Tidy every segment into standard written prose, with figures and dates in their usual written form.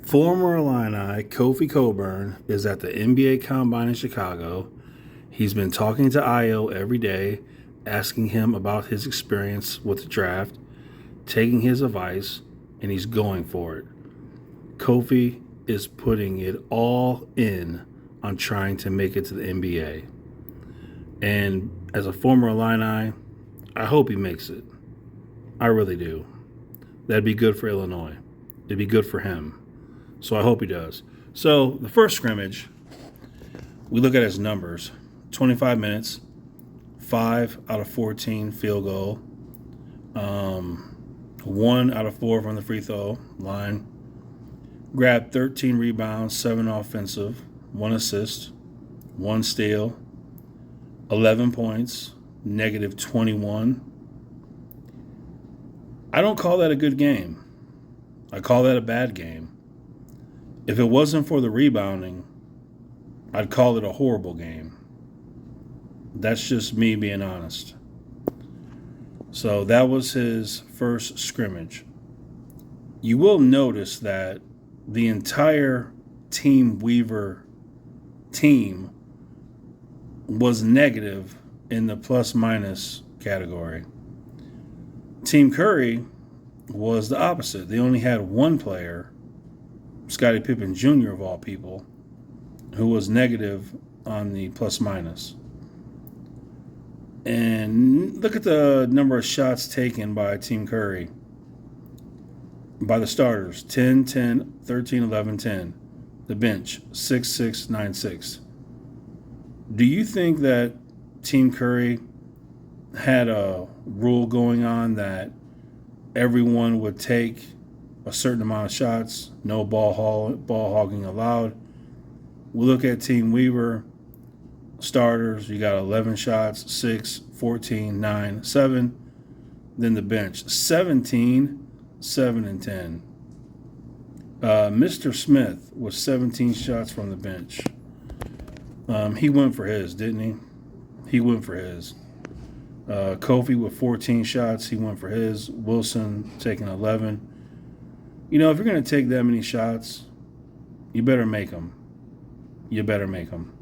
Former Illini Kofi Cockburn is at the NBA Combine in Chicago. He's been talking to Io every day, asking him about his experience with the draft, taking his advice, and he's going for it. Kofi is putting it all in on trying to make it to the NBA. And as a former Illini, I hope he makes it. I really do. That'd be good for Illinois. It'd be good for him. So I hope he does. So the first scrimmage, we look at his numbers. 25 minutes, 5 out of 14 field goal, 1 out of 4 from the free throw line, grabbed 13 rebounds, 7 offensive, 1 assist, 1 steal, 11 points, negative 21. I don't call that a good game. I call that a bad game. If it wasn't for the rebounding, I'd call it a horrible game. That's just me being honest. So that was his first scrimmage. You will notice that the entire Team Weaver team was negative in the plus-minus category. Team Curry was the opposite. They only had one player, Scottie Pippen Jr. of all people, who was negative on the plus-minus. And look at the number of shots taken by Team Curry. By the starters, 10, 10, 13, 11, 10. The bench, 6, 6, 9, 6. Do you think that Team Curry had a rule going on that everyone would take a certain amount of shots, no ball hogging allowed? We look at Team Weaver, starters, you got 11 shots, 6, 14, 9, 7. Then the bench, 17, 7, and 10. Mr. Smith was 17 shots from the bench. He went for his, didn't he? He went for his. Kofi with 14 shots, he went for his. Wilson taking 11. You know, if you're going to take that many shots, you better make them. You better make them.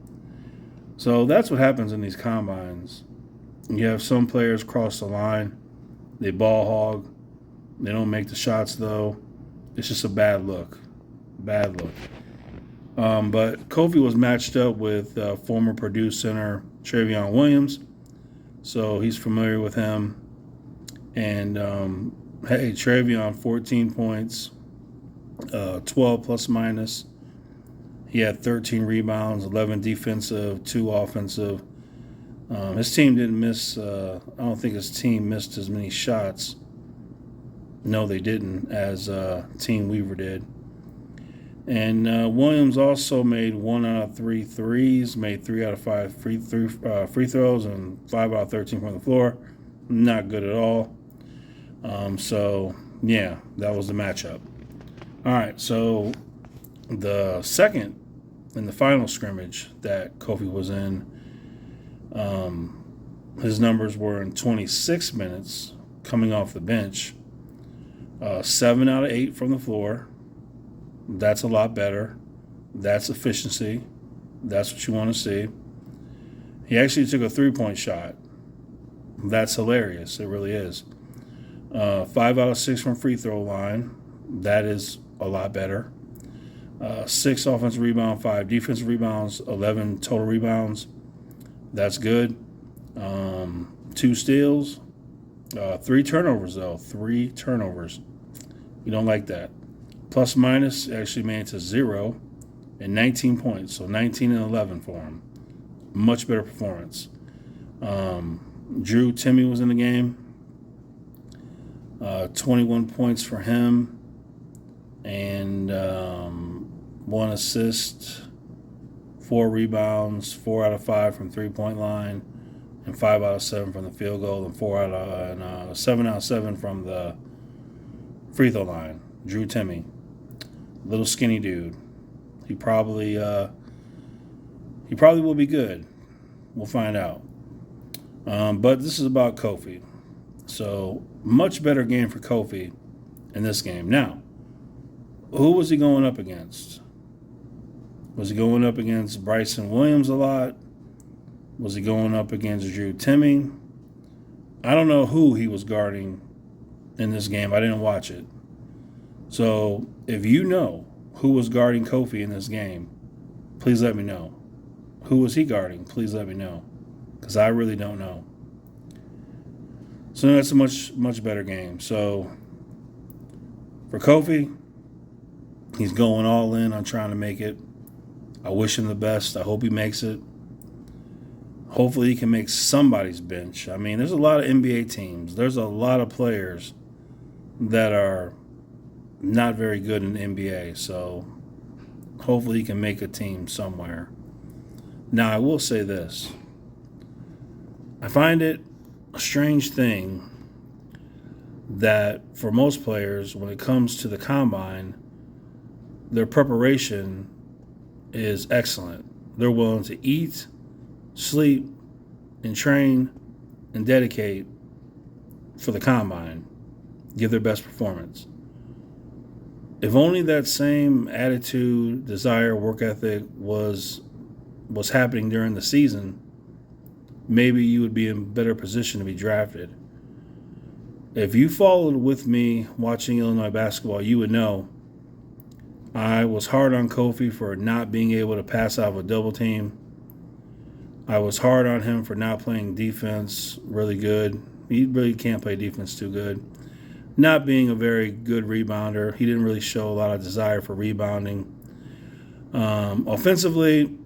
So that's what happens in these combines. You have some players cross the line. They ball hog. They don't make the shots, though. It's just a bad look. Bad look. But Kofi was matched up with former Purdue center Trevion Williams. So he's familiar with him. And, hey, Trevion, 14 points, 12 plus minus. He had 13 rebounds, 11 defensive, 2 offensive. His team didn't miss, I don't think his team missed as many shots. No, they didn't, as Team Weaver did. And Williams also made 1 out of 3 threes, made 3 out of 5 free throws, and 5 out of 13 from the floor. Not good at all. So, yeah, that was the matchup. All right, so the second and the final scrimmage that Kofi was in, his numbers were in 26 minutes coming off the bench. 7 out of 8 from the floor. That's a lot better. That's efficiency. That's what you want to see. He actually took a 3-point shot. That's hilarious. It really is. 5 out of 6 from free throw line. That is a lot better. 6 offensive rebounds, 5 defensive rebounds, 11 total rebounds. That's good. 2 steals. 3 turnovers, though. 3 turnovers. You don't like that. Plus minus actually made it to 0 and 19 points. So 19 and 11 for him. Much better performance. Drew Timme was in the game. 21 points for him. And 1 assist, 4 rebounds, 4 out of 5 from 3-point line, and 5 out of 7 from the field goal, and 7 out of 7 from the free throw line. Drew Timme, little skinny dude. He probably will be good. We'll find out. But this is about Kofi. So much better game for Kofi in this game. Now, who was he going up against? Was he going up against Bryson Williams a lot? Was he going up against Drew Timme? I don't know who he was guarding in this game. I didn't watch it. So if you know who was guarding Kofi in this game, please let me know. Who was he guarding? Please let me know. Because I really don't know. So that's a much better game. So for Kofi, he's going all in on trying to make it. I wish him the best. I hope he makes it. Hopefully he can make somebody's bench. I mean, there's a lot of NBA teams. There's a lot of players that are not very good in the NBA. So hopefully he can make a team somewhere. Now, I will say this. I find it a strange thing that for most players, when it comes to the combine, their preparation is excellent. They're willing to eat, sleep, and train and dedicate for the combine, give their best performance. If only that same attitude, desire, work ethic was happening during the season, maybe you would be in a better position to be drafted. If you followed with me watching Illinois basketball, you would know I was hard on Kofi for not being able to pass out of a double team. I was hard on him for not playing defense really good. He really can't play defense too good. Not being a very good rebounder. He didn't really show a lot of desire for rebounding. Offensively,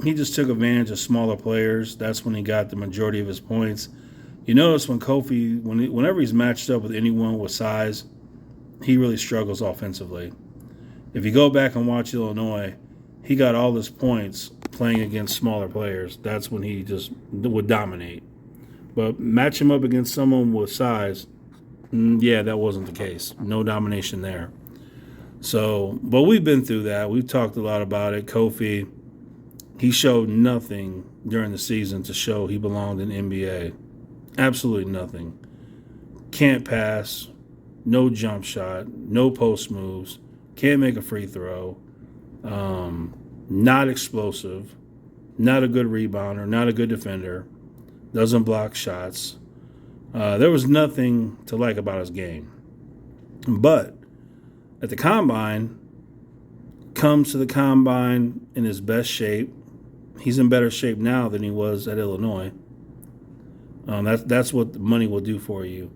he just took advantage of smaller players. That's when he got the majority of his points. You notice when Kofi, whenever he's matched up with anyone with size, he really struggles offensively. If you go back and watch Illinois, he got all his points playing against smaller players. That's when he just would dominate. But match him up against someone with size, yeah, that wasn't the case. No domination there. So, but we've been through that. We've talked a lot about it. Kofi, he showed nothing during the season to show he belonged in NBA. Absolutely nothing. Can't pass, no jump shot, no post moves, can't make a free throw, not explosive, not a good rebounder, not a good defender, doesn't block shots. There was nothing to like about his game. But at the combine, comes to the combine in his best shape. He's in better shape now than he was at Illinois. That's what the money will do for you.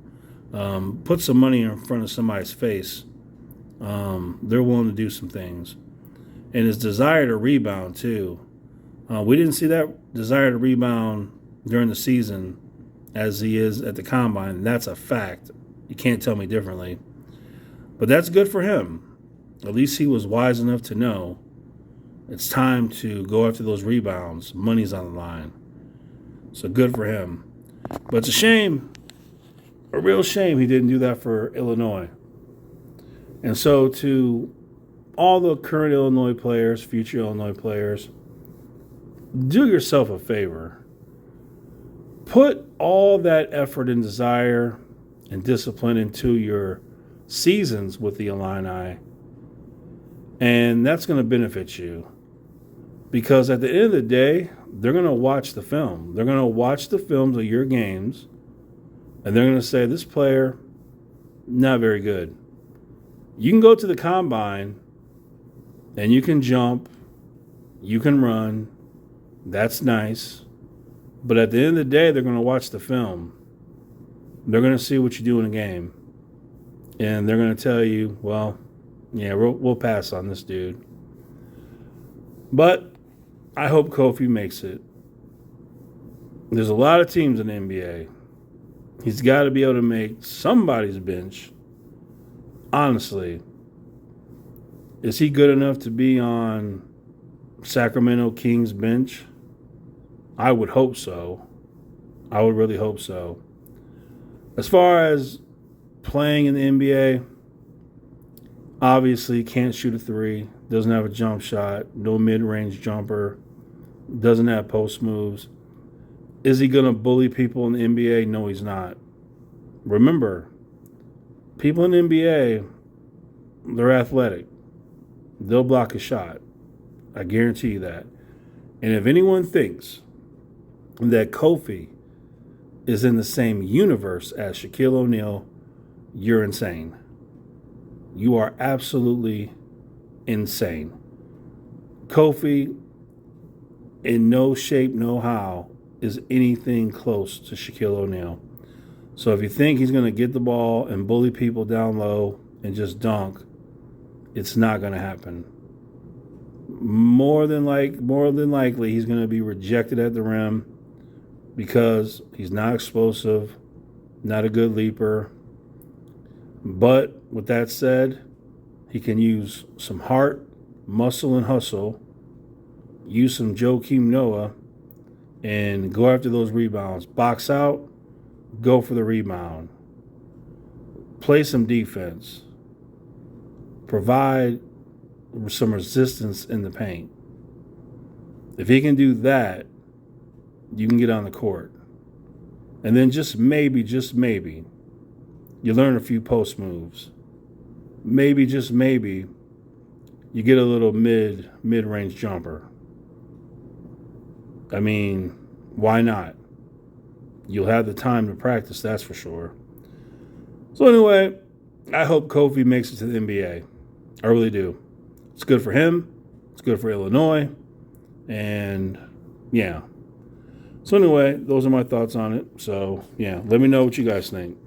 Put some money in front of somebody's face. They're willing to do some things. And his desire to rebound, too. We didn't see that desire to rebound during the season as he is at the combine. That's a fact. You can't tell me differently. But that's good for him. At least he was wise enough to know it's time to go after those rebounds. Money's on the line. So good for him. But it's a shame, a real shame he didn't do that for Illinois. And so to all the current Illinois players, future Illinois players, do yourself a favor. Put all that effort and desire and discipline into your seasons with the Illini, and that's going to benefit you. Because at the end of the day, they're going to watch the film. They're going to watch the films of your games, and they're going to say, this player, not very good. You can go to the combine, and you can jump, you can run. That's nice. But at the end of the day, they're going to watch the film. They're going to see what you do in a game. And they're going to tell you, well, yeah, we'll pass on this dude. But I hope Kofi makes it. There's a lot of teams in the NBA. He's got to be able to make somebody's bench. Honestly, is he good enough to be on Sacramento Kings bench? I would hope so. I would really hope so. As far as playing in the NBA, obviously can't shoot a three, doesn't have a jump shot, no mid-range jumper, doesn't have post moves. Is he going to bully people in the NBA? No, he's not. Remember, people in the NBA, they're athletic. They'll block a shot. I guarantee you that. And if anyone thinks that Kofi is in the same universe as Shaquille O'Neal, you're insane. You are absolutely insane. Kofi, in no shape, no how, is anything close to Shaquille O'Neal. So if you think he's going to get the ball and bully people down low and just dunk, it's not going to happen. More than likely, he's going to be rejected at the rim because he's not explosive, not a good leaper. But with that said, he can use some heart, muscle, and hustle, use some Joakim Noah, and go after those rebounds. Box out, go for the rebound. Play some defense. Provide some resistance in the paint. If he can do that, you can get on the court. And then just maybe, you learn a few post moves. Maybe, just maybe, you get a little mid-range jumper. I mean, why not? You'll have the time to practice, that's for sure. So anyway, I hope Kofi makes it to the NBA. I really do. It's good for him. It's good for Illinois. And yeah. So anyway, those are my thoughts on it. So yeah, let me know what you guys think.